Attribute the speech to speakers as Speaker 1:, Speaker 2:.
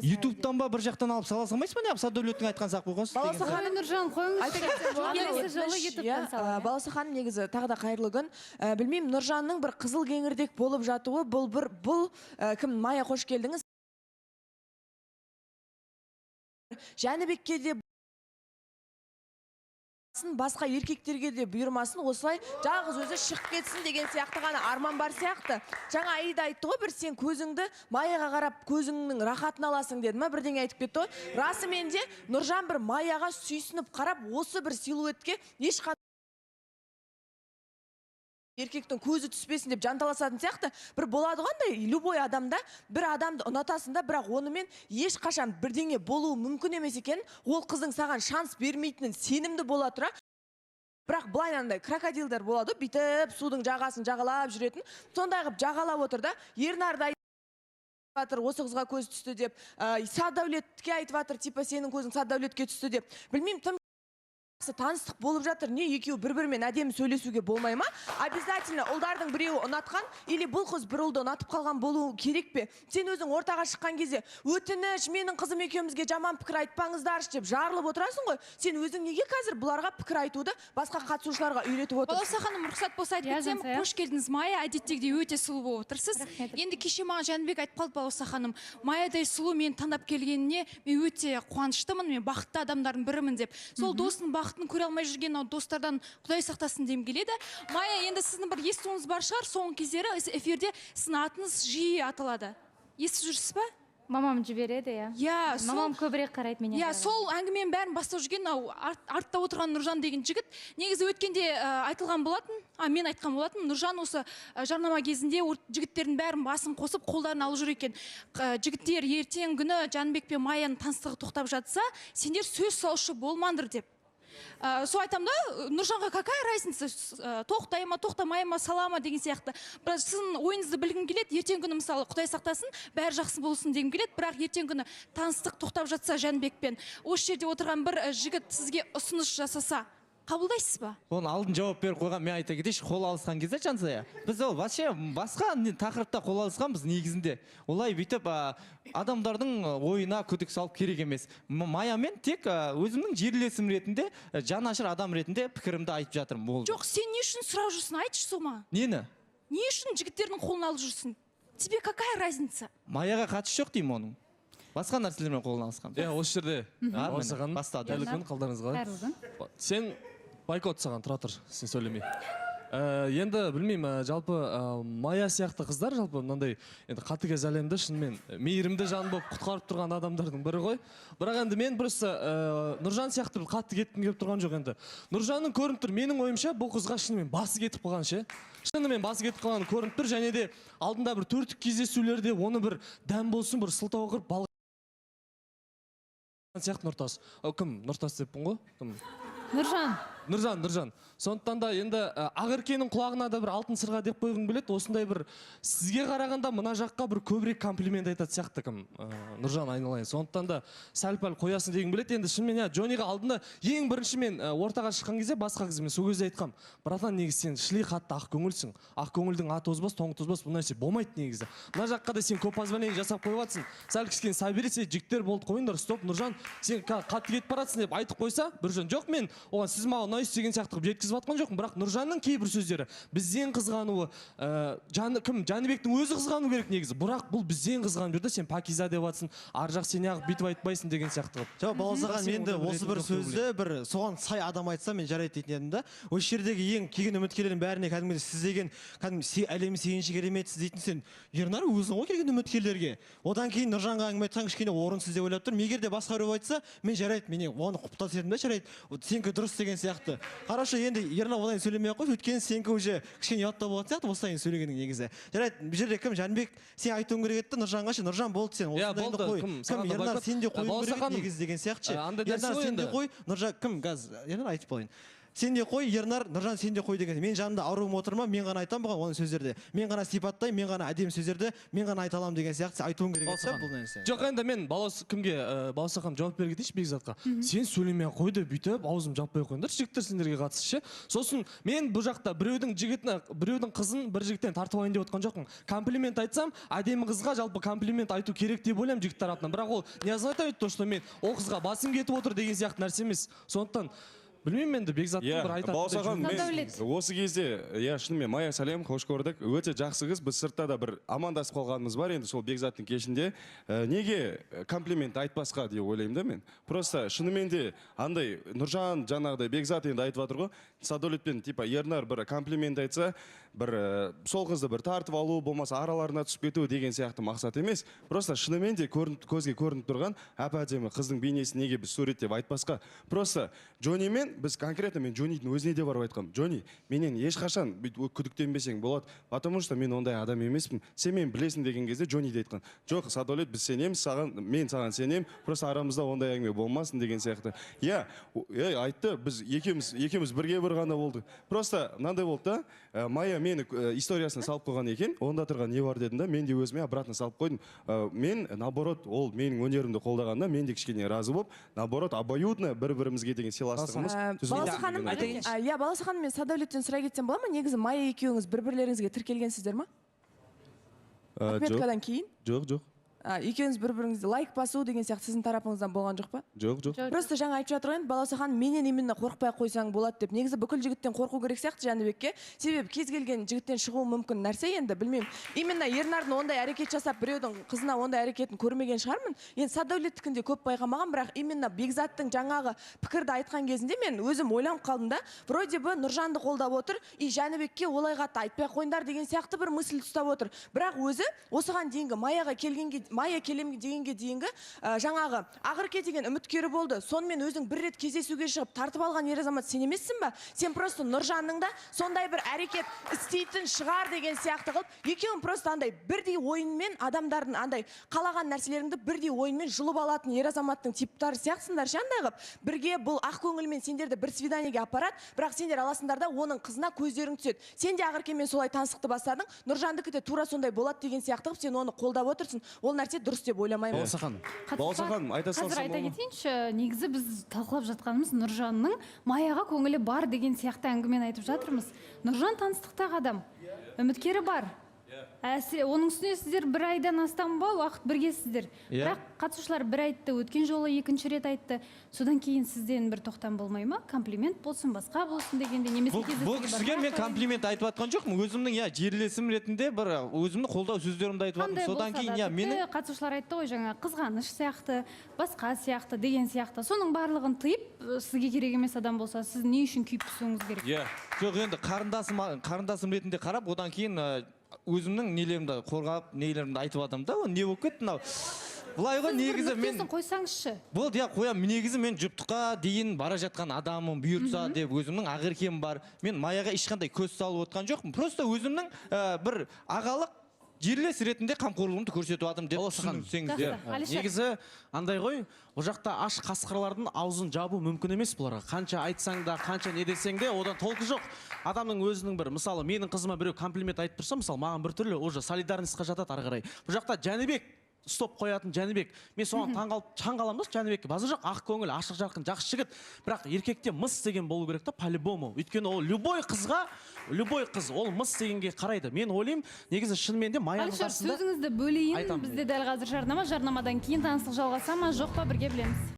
Speaker 1: ютубтан ба бір жақтан алып сала салмайсыз ба? Не Садәулеттің айтқан сақ болғансыз?
Speaker 2: Баласа ханым
Speaker 3: Нұржан қойыңызшы.
Speaker 2: Баласа ханым негізі тағы да қайырлы күн. Білмеймін, Нұржанның бір қызыл кеңірдек болып жатуы, бұл кім? Майя, қош келдіңіз. Жәнібекке де басқа еркектерге де бұйырмасын, осылай жалғыз өзі шығып кетсін деген сияқты ғана арман бар сияқты. Жаңа Аида айтты ғой, бір сен көзіңді Майяға қарап көзіңнің рахатын аласың деді ма, бірдеңе айтып кетті ғой. Расымен де Нұржан бір Майяға сүйсініп қарап, осы бір силуетке ешқандай еркектің көзі түспесін деп жанталасатын сияқты. Бір болады қандай, любой адамда бір адамды ұнатасың да, бірақ онымен ешқашан бірдеңе болуы мүмкін емес екен. Ол қыздың саған шанс бермейтінін сенімді бола тұра. Бірақ былай андай крокодилдар болады, бүйтіп судың жағасын жағалап жүретін. Сондай қылып жағалап отыр да, Ернарды айтып осы қызға көз түсті деп, Садәулетке айтып жатыр, типа сенің көзің Садәулетке түсті деп. Білмеймін, тым таныстық болып жатыр, не екеуі бір-бірімен әдемі сөйлесуге болмай ма? Обязательно ұлдардың біреуі ұнатқан, или бұл қыз бір ұлды ұнатып қалған болуы керек пе? Сен өзің ортаға шыққан кезде, өтініш, менің қызым екеумізге жаман пікір айтпаңыздаршы деп жарылып отырасың ғой. Сен өзің неге қазір бұларға пікір айтуды басқа қатысушыларға үйретіп отырсың?
Speaker 4: Баласа ханым, рұқсат болса айтып кетсем, қош келдіңіз. Майя әдеттегідей өте сұлу болып отырсыз. Енді кеше маған Жәнібек айтып қалды, Баласа ханым, Майядай сұлу мені таңдап келгеніне мен өте қуаныштымын, мен бақытты адамдардың бірімін деп. Сол досының бақытын көре алмай жүрген достардан Құдай сақтасын дем келеді. Майя, енді сіздің бір естуіңіз бар шығар, соңғы кездері эфирде сіздің атыңыз жиі аталады. Естіп жүрсіз ба?
Speaker 3: Мамам жібереді,
Speaker 4: иә.
Speaker 3: Мамам көбірек қарайды менен.
Speaker 4: Иә, сол әңгіменің бәрін бастап жүрген артта отырған Нұржан деген жігіт. Негізі өткенде айтылған болатын, мен айтқан болатын. Нұржан осы жарнама кезінде жігіттердің бәрін басын қосып, қолдарын алып жүр екен. Жігіттер ертең күні Жәнібек пен Майяның таныстығы тоқтап жатса, сендер сөз салушы болмаңдар деп. Сол айтам да, Нұржанға какая разница, тоқтай ма, тоқтамай ма, сала ма деген сияқты. Бірақ сіздің ойыңызды білгім келеді, ертең күні мысалы Құдай сақтасын, бәрі жақсы болсын дегім келеді, бірақ ертең күні таныстық тоқтап жатса Жәнібекпен, осы жерде отырған бір жігіт сізге ұсыныс жасаса, қабылдайсыз ба?
Speaker 1: Оны алдын жауап беріп қойған, мен айта кетейінші, қол алысқан кезде Жансая. Біз ол вообще басқа тақырыпта қол алысқанбыз негізінде. Олай бүйтіп адамдардың ойына күдік салып керек емес. Майямен тек өзімнің жерлесім ретінде, жанашыр адам ретінде пікірімді айтып жатырмын.
Speaker 4: Жоқ, сен не үшін сұрап жүрсің? Айтшы сома.
Speaker 1: Нені?
Speaker 4: Не үшін жігіттердің қолын алып жүрсің? Тебе какая разница?
Speaker 1: Майяға қатысы жоқ деймін оның. Басқа нәрселермен қолын алысқан.
Speaker 5: Осы жерде осыған
Speaker 1: бастады.
Speaker 5: Қайырлы күн, қалдарыңыз қалай? Сен байкот саған, тұра тұр, сен сөйлемей. Енді білмеймін, жалпы Майя сияқты қыздар, жалпы мынандай қатыгез әлемді шынымен мейірімді жан болып құтқарып тұрған адамдардың бірі ғой. Бірақ енді мен просто Нұржан сияқты қатты кеткім келіп тұрған жоқ енді. Нұржанның көрініп тұр, менің ойымша бұл қызға шынымен басы кетіп қалған ше. Шынымен басы кетіп қалған көрініп тұр, және де алдында бір төрттік кездесулерде оны бір дәм болсын, бір сылтау қырып бал сияқты Нұртас. Кім? Нұртас деппін ғой? Кім? Нұржан. Сондықтан да енді Ақеркенің құлағына да бір алтын сырға деп қойғым келеді. Осындай бір сізге қарағанда мына жаққа бір көбірек комплимент айтады сияқты кім Нұржан айналайын. Сондықтан да сәл-пәл қоясын дегім келеді. Енді шынымен Джониға алдында ең бірінші мен ортаға шыққан кезде басқа қызмен сол кезде айтқам. Братан, негізі сен шіли қатты ақ көңілсің. Ақ көңілдің аты озбас, тоңы тозбас, бұл нәрсе болмайды негізі. Мына жаққа да сен көп позволение жасап қойып жатсың. Сәл кішкене соберись, жігіттер болды қойыңдар, стоп, Нұржан, сен қатты кетіп баратсың деп айтып қойса, Біржан, жоқ, мен оған сіз маған ұнайсыз деген сияқты қылып жеткізіп жатқан жоқпын, бірақ Нұржанның кейбір сөздері бізден қызғануы, Жәнібектің өзі қызғану керек негізі. Бірақ бұл бізден қызғанып жүрді, сен Пакиза деп жатсың, ар жақ сен ағып бүйтіп айтпайсың деген сияқты қылып.
Speaker 6: Жоқ, Баласаға менде осы бір сөзді бір соған сай адам айтса мен жарайды дейтін едім да. Осы жердегі ең келген үміткерлердің бәріне кәдімгідей сіз деген кәдімгі әлемі сегізінші кереметсіз дейтін сен Ернар өзің ғой келген үміткерлерге. Одан кейін Нұржанға әңгіме айтсаң кішкене орынсыз деп ойлап тұрмын. Егер де басқа біреу айтса, мен жарайды, мен оны құптап едім да, жарайды. Сенікі дұрыс деген сияқты. Хорошо, енді Ернар одан сөйлемей ақ қой, өйткені сенікі уже кішкене ұяттау болатын сияқты осылайын сөйлегенің негізі. Жарайды, бұл жерде кім? Жәнібек, сен айтуың керек еді, Нұржанға ше, Нұржан болды сен. Осындайында қой. Кім Ернар сен де қойың керек негізі деген сияқты ше. Ернар сен де қой, Нұржан кім? Газ, Ернар айтып болайын. сен де қой, Ернар, Нұржан сен де қой деген. Мен жанымда ауруым отыр ма, мен ғана айтамын бұған оның сөздерді. Мен ғана сипаттаймын, мен ғана әдемі сөздерді, мен ғана айта аламын деген сияқты айтуым керек еді бұл нәрсе.
Speaker 5: Жоқ, енді мен баласы ханым жауап бере кетейінші Бекзатқа. Сен сөйлемей ақ қой деп бүйтіп аузым жаппай қойыңдар, жігіттер сендерге қатысты ше. Сосын мен бұл жақта біреудің қызын бір жігіттен тартып алайын деп отқан жоқпын. Комплимент айтсам, әдемі қызға жалпы комплимент айту керек деп ойлаймын жігіт тарапынан. Бірақ ол не означает то, что мен ол қызға басым кетіп отыр деген сияқты нәрсе емес. Сондықтан білмеймін енді Бекзаттың бір айтатын.
Speaker 7: Баласахан, мен осы кезде, шынымен Майя сәлем, қош көрдік. Өте жақсы қыз, біз сыртта да бір амандасып қалғанымыз бар енді сол Бекзаттың кешінде. Неге комплимент айтпасқа деп ойлаймын да мен. Просто шынымен де андай Нұржан жаңағыдай Бекзат енді айтып жатыр ғой. Садолетпен типа Ернар бір комплимент айтса, бір сол қызды бір тартып алу, болмаса араларына түсіп кету деген сияқты мақсат емес. Просто шынымен де көзге көрініп тұрған әп-әдемі қыздың бейнесін неге біз суреттеп айтпасқа. Просто Джонимен біз конкретно мен Джонидің өзіне де барып айтқам. Джони, менен ешқашан күдіктенбесең болады, потому что мен ондай адам емеспін. Сен мені білесің деген кезде Джони де айтқан. Жоқ, Садолет, біз сенеміз саған, мен саған сенем, просто арамызда ондай әңгіме болмасын деген сияқты. Айтты, біз екеуміз бірге бір ғана болды. Просто мынандай болды да, Майя мені историясына салып қойған екен, онда тұрған не бар дедім да, мен де өзіме обратно салып қойдым. Мен наоборот, ол менің өнерімді қолдағанда, мен де кішкене разы болып, наоборот, обоюдно бір-бірімізге деген сыйластығымыз.
Speaker 2: Баласы ханым, мен Садолеттен сұрай кетсем бола ма? Негізі Майя екеуіңіз бір-бірлеріңізге тіркелгенсіздер ма? Отметкадан кейін?
Speaker 7: Жоқ.
Speaker 2: Екеуіңіз бір-біріңізді лайк басу деген сияқты сіздің тарапыңыздан болған жоқ па?
Speaker 7: Жоқ.
Speaker 2: Просто жаңа айтып жатыр ғой, баласы ханым, менен именно қорықпай қойсаң болады деп. Негізі бүкіл жігіттен қорқу керек сияқты Жәнібекке. Себебі кез келген жігіттен шығуы мүмкін нәрсе енді, білмеймін. Именно Ернардың ондай әрекет жасап, біреудің қызына ондай әрекетін көрмеген шығармын. Енді Садолеттікінде көп байқамаған, бірақ именно Бекзаттың жаңағы пікірді айтқан кезінде мен өзім ойланып қалдым да, вроде бы Нұржанды қолдап отыр, и Жәнібекке олай қатты айтпай қойыңдар деген сияқты бір мысль ұстап отыр. Бірақ өзі осыған дейінгі Майя келем дегенге дейінгі жаңағы Ақерке деген үміткері болды. Сонымен өзің бір рет кездесуге шығып тартып алған ер азамат сен емессің ба? Сен просто Нұржанның да сондай бір әрекет істейтін шығар деген сияқты қылып, екеуің просто андай бірдей ойынмен адамдардың андай қалаған нәрселеріңді бірдей ойынмен жұлып алатын ер азаматтың типтары сияқтысыңдар андай қылып. Бірге бұл ақ көңілмен сендерді бір свиданиеге апарады, бірақ сендер аласыңдар да оның қызына көздерің түседі. Сен де Ақеркемен солай таныстықты бастадың, Нұржандікі де тура сондай болады деген сияқты қылып сен оны қолдап отырсың. Ол нәрсе дұрыс деп ойламаймын.
Speaker 7: Баласахан, айта салсам.
Speaker 3: Қазір айта кетейінші, негізі біз талқылап жатқанымыз Нұржанның Майяға көңілі бар деген сияқты әңгімені айтып жатырмыз. Нұржан таныстықтағы адам, үміткері бар. Оның үстіне сіздер бір айдан астам ба уақыт біргесіздер. Бірақ қатысушылар бір айтты, өткен жолы екінші рет айтты. Содан кейін сізден бір тоқтам болмай ма? Комплимент болсын, басқа болсын дегенде немесе
Speaker 1: бұл кісіге мен комплимент айтып жатқан жоқпын. Өзімнің жерлесім ретінде бір өзімнің қолдау сөздерімді айтып жатырмын. Содан кейін мені
Speaker 3: қатысушылар айтты ғой, жаңа қызғаныш сияқты, басқа сияқты деген сияқты. Соның барлығын тыйып, сізге керек емес адам болса, сіз не үшін күйіп түсуіңіз керек?
Speaker 1: Жоқ, енді қарындасым ретінде қарап, одан кейін өзімнің нелерімді қорғап, нелерімді айтып жатырмын да, не болып кетті мынау. Былай ғой, негізі мен
Speaker 3: қойсаңызшы.
Speaker 1: Болды, қоям, негізі мен жұптыққа дейін бара жатқан адамым, бұйыртса деп өзімнің Ақеркем бар. Мен Майяға ешқандай көз салып отқан жоқпын. Просто өзімнің бір ағалық жерлес ретінде қамқорлығымды көрсетіп жатырмын деп түсінсеңіздер.
Speaker 8: Негізі андай ғой, ол жақта аш қасқырлардың аузын жабу мүмкін емес бұларға. Қанша айтсаң да, қанша не десең де, одан толқы жоқ. Адамның өзінің бір, мысалы, менің қызыма біреу комплимент айтып тұрса, мысалы, маған бір түрлі уже солидарностьқа жатады ары қарай. Бұл жақта Жәнібек стоп қоятын Жәнібек. Мен соған таңғаламын да Жәнібекке. Базы жоқ, ақ көңіл, ашық жарқын, жақсы жігіт. Бірақ еркекте мыс деген болу керек та, по-любому. Өйткені ол любой қыз ол мыс дегенге қарайды. Мен ойлаймын, негізі шынымен де Майяның қасында.
Speaker 3: Сөзіңізді бөлейін. Бізде дәл қазір жарнамадан кейін таныстық жалғаса ма, жоқ па, бірге білеміз.